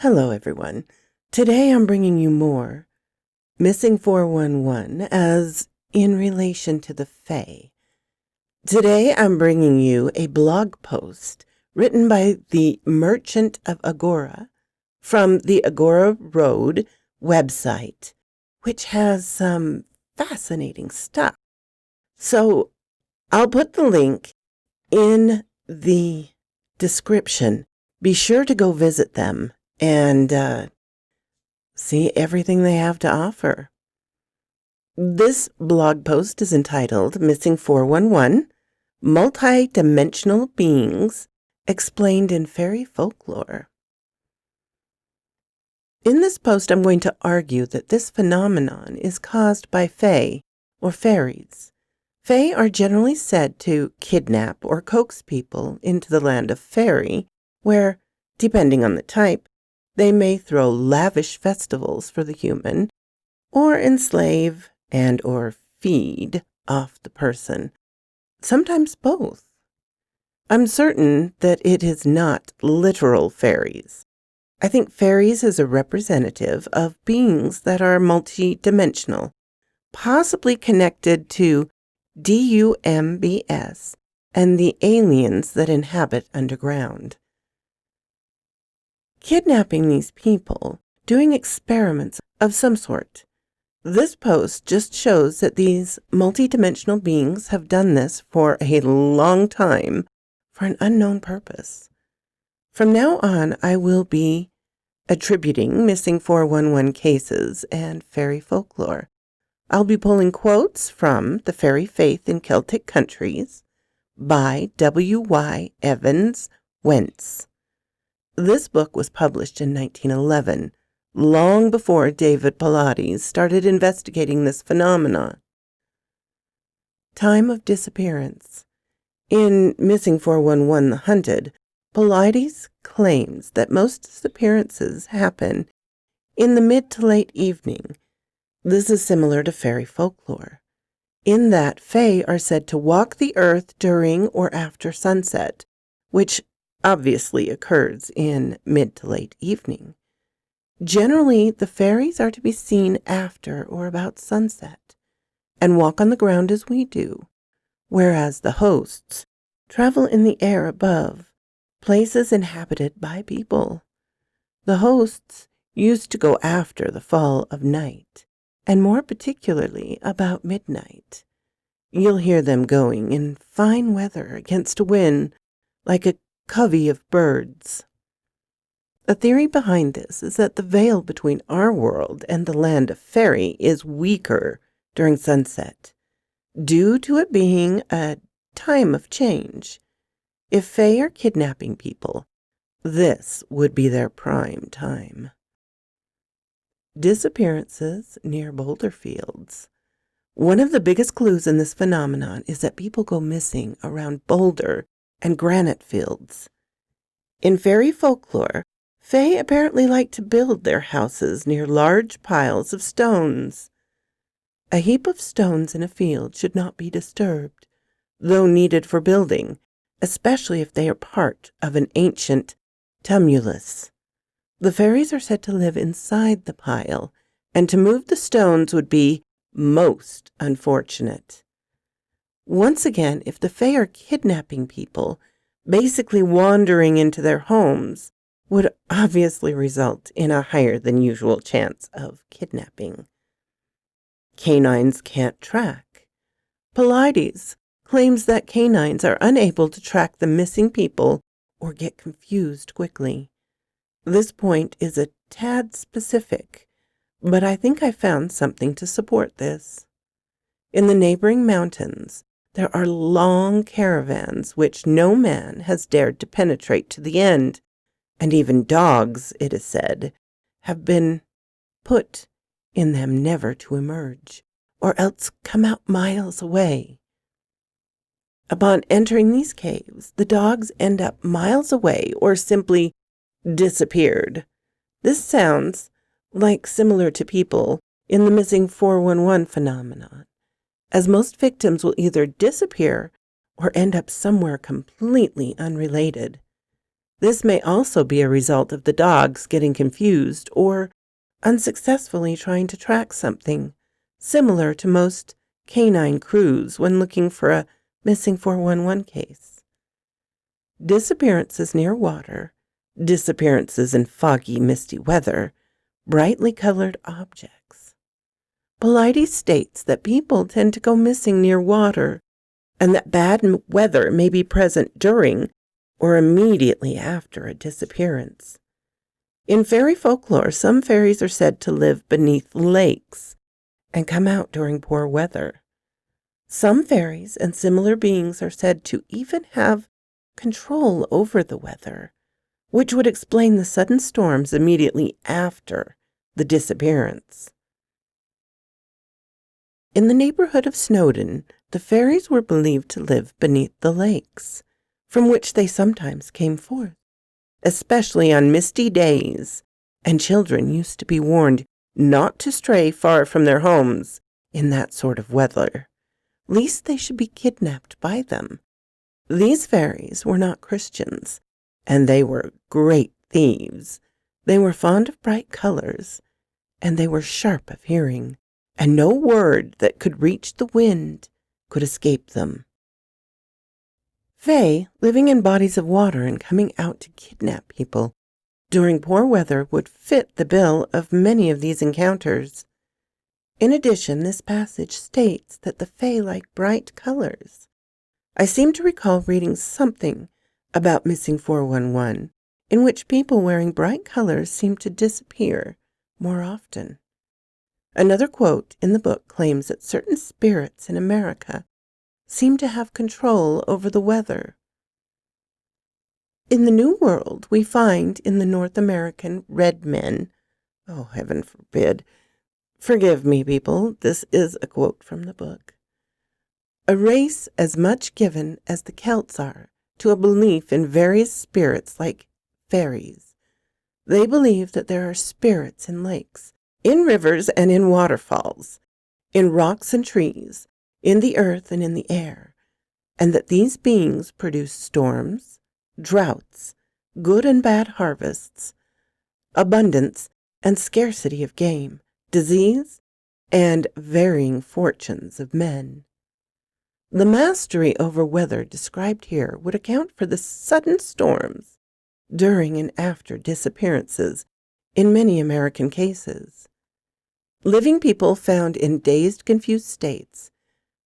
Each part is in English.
Hello, everyone. Today I'm bringing you more Missing 411 as in relation to the Fae. Today I'm bringing you a blog post written by the Merchant of Agora from the Agora Road website, which has some fascinating stuff. So I'll put the link in the description. Be sure to go visit them and see everything they have to offer. This blog post is entitled Missing 411, Multi-Dimensional Beings Explained in Fairy Folklore. In this post, I'm going to argue that this phenomenon is caused by Fae or Fairies. Fae are generally said to kidnap or coax people into the land of Fairy, where, depending on the type, they may throw lavish festivals for the human, or enslave and or feed off the person, sometimes both. I'm certain that it is not literal fairies. I think fairies is a representative of beings that are multi-dimensional, possibly connected to DUMBS and the aliens that inhabit underground. Kidnapping these people, doing experiments of some sort. This post just shows that these multidimensional beings have done this for a long time for an unknown purpose. From now on, I will be attributing Missing 411 cases and fairy folklore. I'll be pulling quotes from The Fairy Faith in Celtic Countries by W.Y. Evans Wentz. This book was published in 1911, long before David Pilates started investigating this phenomenon. Time of disappearance. In Missing 411 The Hunted, Pilates claims that most disappearances happen in the mid to late evening. This is similar to fairy folklore, in that Fae are said to walk the earth during or after sunset, which obviously occurs in mid to late evening. Generally, the fairies are to be seen after or about sunset and walk on the ground as we do, whereas the hosts travel in the air above, places inhabited by people. The hosts used to go after the fall of night, and more particularly about midnight. You'll hear them going in fine weather against a wind like a covey of birds. The theory behind this is that the veil between our world and the land of Fairy is weaker during sunset, due to it being a time of change. If Fae are kidnapping people, this would be their prime time. Disappearances near Boulder Fields. One of the biggest clues in this phenomenon is that people go missing around boulder and granite fields. In fairy folklore, Fae apparently like to build their houses near large piles of stones. A heap of stones in a field should not be disturbed, though needed for building, especially if they are part of an ancient tumulus. The fairies are said to live inside the pile, and to move the stones would be most unfortunate. Once again, if the Fae are kidnapping people, basically wandering into their homes would obviously result in a higher than usual chance of kidnapping. Canines can't track. Pilates claims that canines are unable to track the missing people or get confused quickly. This point is a tad specific, but I think I found something to support this. In the neighboring mountains, there are long caravans which no man has dared to penetrate to the end, and even dogs, it is said, have been put in them never to emerge, or else come out miles away. Upon entering these caves, the dogs end up miles away or simply disappeared. This sounds like similar to people in the Missing 411 phenomenon, as most victims will either disappear or end up somewhere completely unrelated. This may also be a result of the dogs getting confused or unsuccessfully trying to track something, similar to most canine crews when looking for a missing 411 case. Disappearances near water, disappearances in foggy, misty weather, brightly colored objects. Polides states that people tend to go missing near water and that bad weather may be present during or immediately after a disappearance. In fairy folklore, some fairies are said to live beneath lakes and come out during poor weather. Some fairies and similar beings are said to even have control over the weather, which would explain the sudden storms immediately after the disappearance. In the neighborhood of Snowdon, the fairies were believed to live beneath the lakes, from which they sometimes came forth, especially on misty days, and children used to be warned not to stray far from their homes in that sort of weather, lest they should be kidnapped by them. These fairies were not Christians, and they were great thieves. They were fond of bright colors, and they were sharp of hearing, and no word that could reach the wind could escape them. Fae, living in bodies of water and coming out to kidnap people during poor weather, would fit the bill of many of these encounters. In addition, this passage states that the Fae like bright colors. I seem to recall reading something about missing 411, in which people wearing bright colors seem to disappear more often. Another quote in the book claims that certain spirits in America seem to have control over the weather. In the New World, we find in the North American red men, oh, heaven forbid, forgive me, people, this is a quote from the book, a race as much given as the Celts are to a belief in various spirits like fairies. They believe that there are spirits in lakes, in rivers and in waterfalls, in rocks and trees, in the earth and in the air, and that these beings produce storms, droughts, good and bad harvests, abundance and scarcity of game, disease, and varying fortunes of men. The mastery over weather described here would account for the sudden storms during and after disappearances in many American cases. Living people found in dazed, confused states.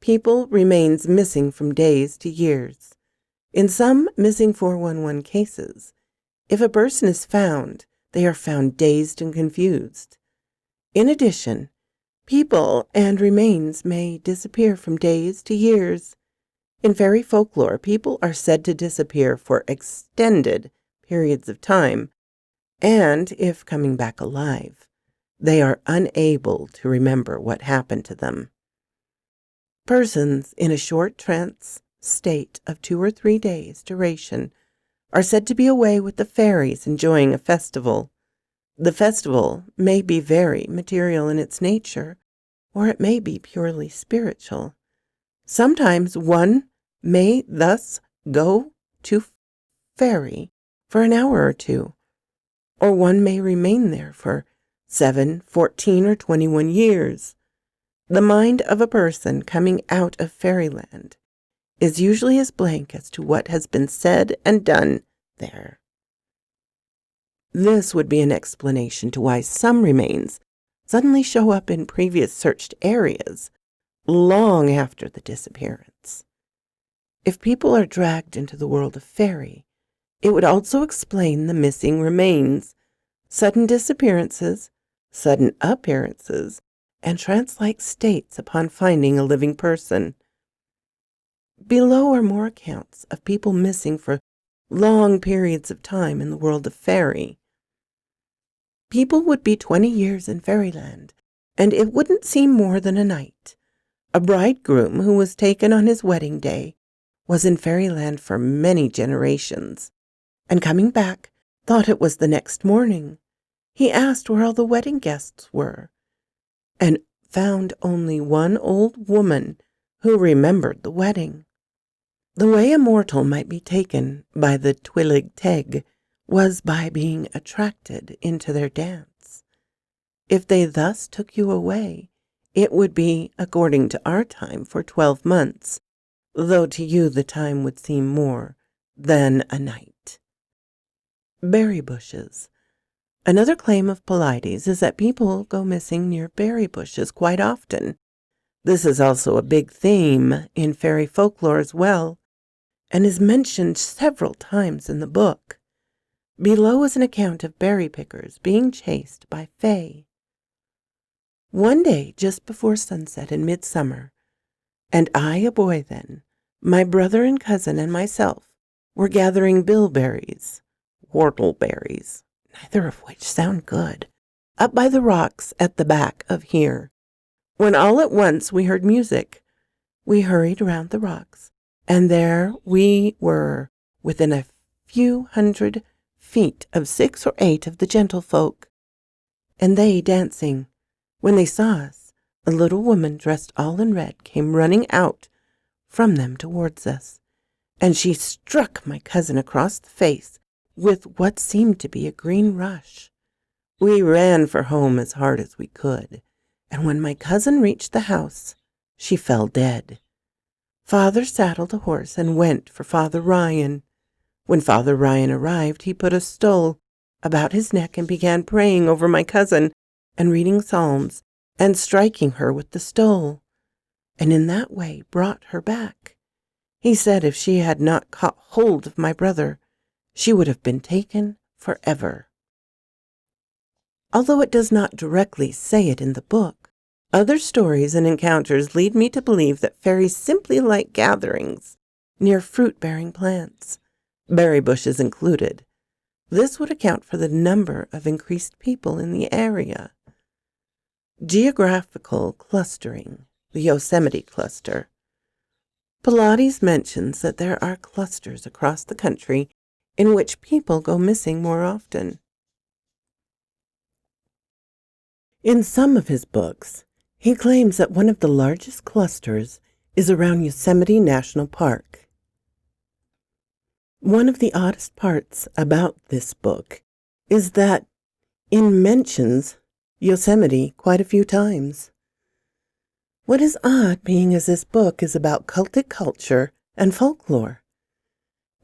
People remains missing from days to years. In some missing 411 cases, if a person is found, they are found dazed and confused. In addition, people and remains may disappear from days to years. In fairy folklore, people are said to disappear for extended periods of time, and if coming back alive, they are unable to remember what happened to them. Persons in a short trance state of 2 or 3 days' duration are said to be away with the fairies enjoying a festival. The festival may be very material in its nature, or it may be purely spiritual. Sometimes one may thus go to fairy for an hour or two, or one may remain there for 7, 14, or 21 years. The mind of a person coming out of fairyland is usually as blank as to what has been said and done there. This would be an explanation to why some remains suddenly show up in previous searched areas long after the disappearance. If people are dragged into the world of fairy, it would also explain the missing remains, sudden disappearances, sudden appearances, and trance-like states upon finding a living person. Below are more accounts of people missing for long periods of time in the world of fairy. People would be 20 years in fairyland, and it wouldn't seem more than a night. A bridegroom who was taken on his wedding day was in fairyland for many generations, and coming back thought it was the next morning. He asked where all the wedding guests were, and found only one old woman who remembered the wedding. The way a mortal might be taken by the Twillig Teg was by being attracted into their dance. If they thus took you away, it would be, according to our time, for 12 months, though to you the time would seem more than a night. Berry bushes. Another claim of Pleiades is that people go missing near berry bushes quite often. This is also a big theme in fairy folklore as well, and is mentioned several times in the book. Below is an account of berry pickers being chased by Fae. One day, just before sunset in midsummer, and I a boy then, my brother and cousin and myself were gathering bilberries, whortleberries, neither of which sound good, up by the rocks at the back of here, when all at once we heard music. We hurried around the rocks, and there we were, within a few 100 feet of 6 or 8 of the gentlefolk, and they dancing. When they saw us, a little woman dressed all in red came running out from them towards us, and she struck my cousin across the face with what seemed to be a green rush. We ran for home as hard as we could, and when my cousin reached the house, she fell dead. Father saddled a horse and went for Father Ryan. When Father Ryan arrived, he put a stole about his neck and began praying over my cousin and reading psalms and striking her with the stole, and in that way brought her back. He said if she had not caught hold of my brother, she would have been taken forever. Although it does not directly say it in the book, other stories and encounters lead me to believe that fairies simply like gatherings near fruit-bearing plants, berry bushes included. This would account for the number of increased people in the area. Geographical clustering, the Yosemite Cluster. Pleiades mentions that there are clusters across the country in which people go missing more often. In some of his books, he claims that one of the largest clusters is around Yosemite National Park. One of the oddest parts about this book is that it mentions Yosemite quite a few times. What is odd being as this book is about Celtic culture and folklore.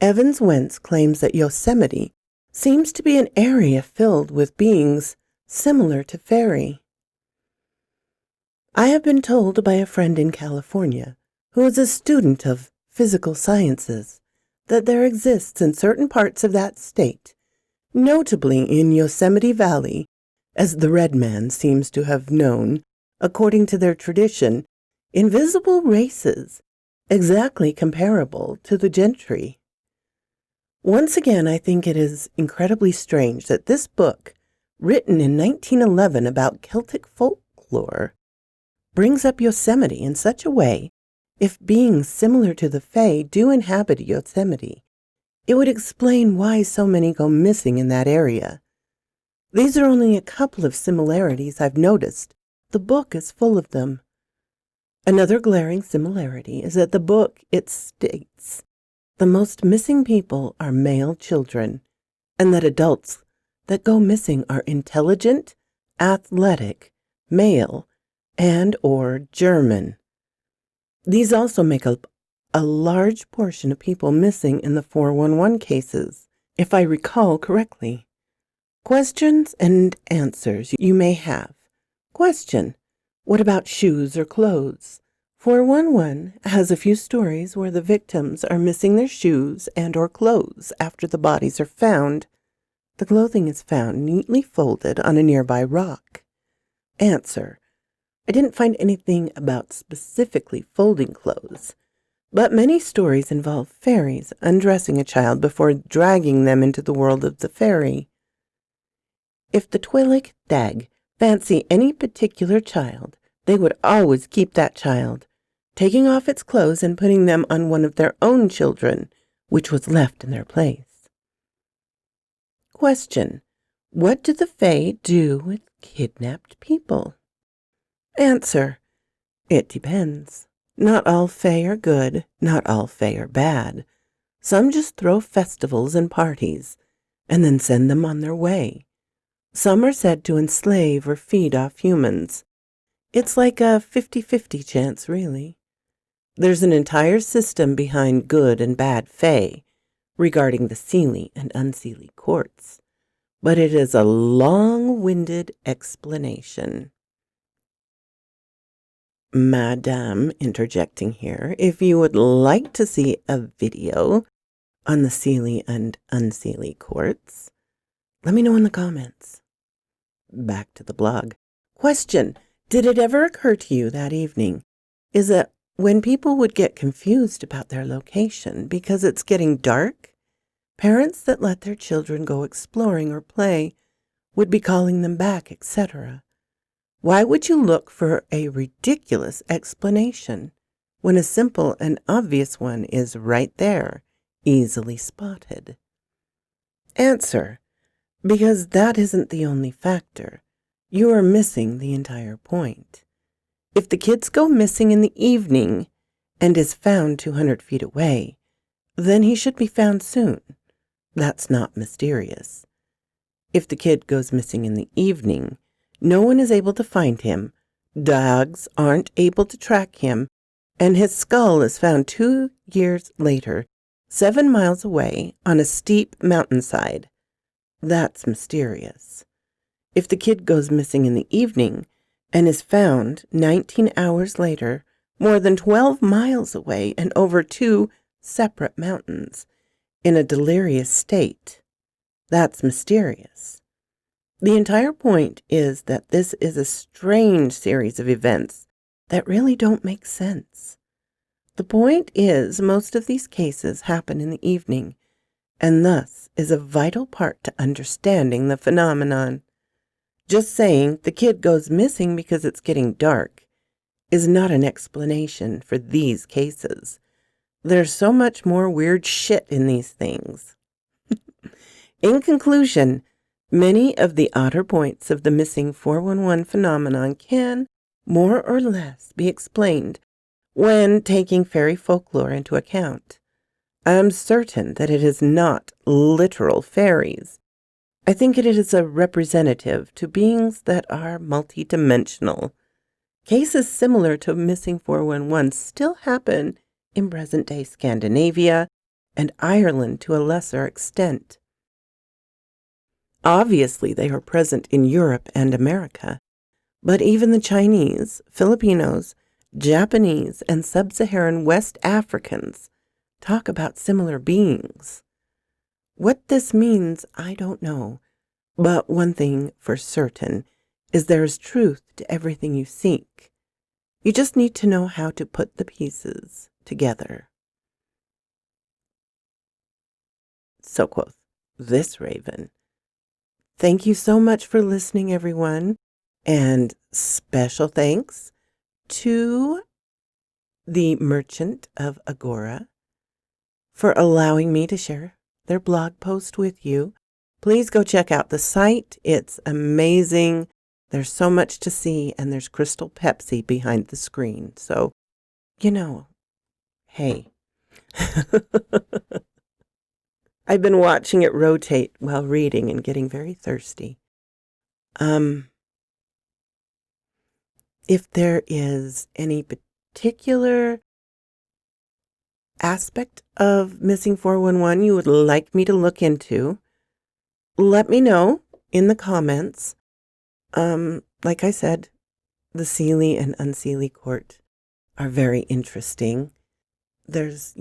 Evans Wentz claims that Yosemite seems to be an area filled with beings similar to fairy. I have been told by a friend in California, who is a student of physical sciences, that there exists in certain parts of that state, notably in Yosemite Valley, as the Red Man seems to have known, according to their tradition, invisible races, exactly comparable to the gentry. Once again, I think it is incredibly strange that this book, written in 1911 about Celtic folklore, brings up Yosemite in such a way. If beings similar to the Fae do inhabit Yosemite, it would explain why so many go missing in that area. These are only a couple of similarities I've noticed. The book is full of them. Another glaring similarity is that the book, it states, the most missing people are male children, and that adults that go missing are intelligent, athletic, male, and or German. These also make up a large portion of people missing in the 411 cases, if I recall correctly. Questions and answers you may have. Question: what about shoes or clothes? 411 has a few stories where the victims are missing their shoes and or clothes after the bodies are found. The clothing is found neatly folded on a nearby rock. Answer: I didn't find anything about specifically folding clothes, but many stories involve fairies undressing a child before dragging them into the world of the fairy. If the Twi'lek Dag fancy any particular child, they would always keep that child, taking off its clothes and putting them on one of their own children, which was left in their place. Question: what do the Fae do with kidnapped people? Answer: it depends. Not all Fae are good, not all Fae are bad. Some just throw festivals and parties, and then send them on their way. Some are said to enslave or feed off humans. It's like a 50-50 chance, really. There's an entire system behind good and bad Fae regarding the Seelie and Unseelie courts, but it is a long-winded explanation. Madame, interjecting here, if you would like to see a video on the Seelie and Unseelie courts, let me know in the comments. Back to the blog. Question: did it ever occur to you that evening is that when people would get confused about their location because it's getting dark, parents that let their children go exploring or play would be calling them back, etc.? Why would you look for a ridiculous explanation when a simple and obvious one is right there, easily spotted? Answer: because that isn't the only factor. You are missing the entire point. If the kids go missing in the evening and is found 200 feet away, then he should be found soon. That's not mysterious. If the kid goes missing in the evening, no one is able to find him, dogs aren't able to track him, and his skull is found 2 years later, 7 miles away on a steep mountainside. That's mysterious. If the kid goes missing in the evening and is found 19 hours later, more than 12 miles away and over 2 separate mountains, in a delirious state, that's mysterious. The entire point is that this is a strange series of events that really don't make sense. The point is most of these cases happen in the evening, and thus is a vital part to understanding the phenomenon. Just saying the kid goes missing because it's getting dark is not an explanation for these cases. There's so much more weird shit in these things. In conclusion, many of the odder points of the missing 411 phenomenon can, more or less, be explained when taking fairy folklore into account. I am certain that it is not literal fairies. I think it is a representative to beings that are multidimensional. Cases similar to missing 411 still happen in present-day Scandinavia and Ireland to a lesser extent. Obviously, they are present in Europe and America, but even the Chinese, Filipinos, Japanese, and Sub-Saharan West Africans talk about similar beings. What this means, I don't know, but one thing for certain is there is truth to everything you seek. You just need to know how to put the pieces together. So quoth this raven. Thank you so much for listening, everyone, and special thanks to the merchant of Agora for allowing me to share their blog post with you. Please go check out the site. It's amazing. There's so much to see, and there's Crystal Pepsi behind the screen. So, hey. I've been watching it rotate while reading and getting very thirsty. If there is any particular aspect of missing 411 you would like me to look into, let me know in the comments. Like I said, the Seelie and Unseelie court are very interesting. There's,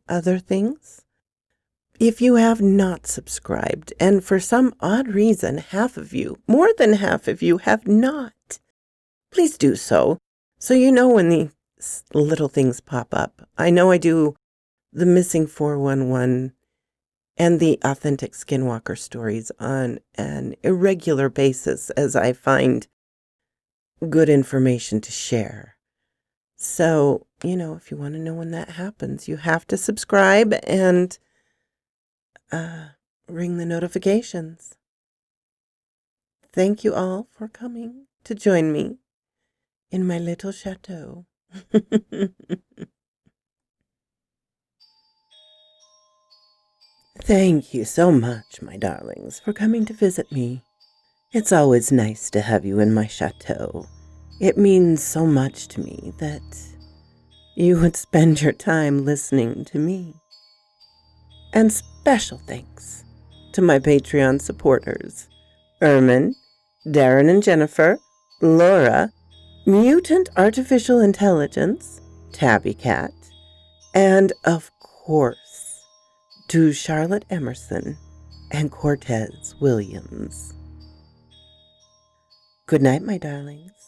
other things. If you have not subscribed, and for some odd reason, more than half of you have not, please do so you know when these little things pop up. I know I do the missing 411 and the authentic skinwalker stories on an irregular basis as I find good information to share. So, if you want to know when that happens, you have to subscribe and ring the notifications. Thank you all for coming to join me in my little chateau. Thank you so much, my darlings, for coming to visit me. It's always nice to have you in my chateau. It means so much to me that you would spend your time listening to me. And special thanks to my Patreon supporters, Ermin, Darren and Jennifer, Laura, Mutant Artificial Intelligence, Tabby Cat, and of course, to Charlotte Emerson and Cortez Williams. Good night, my darlings.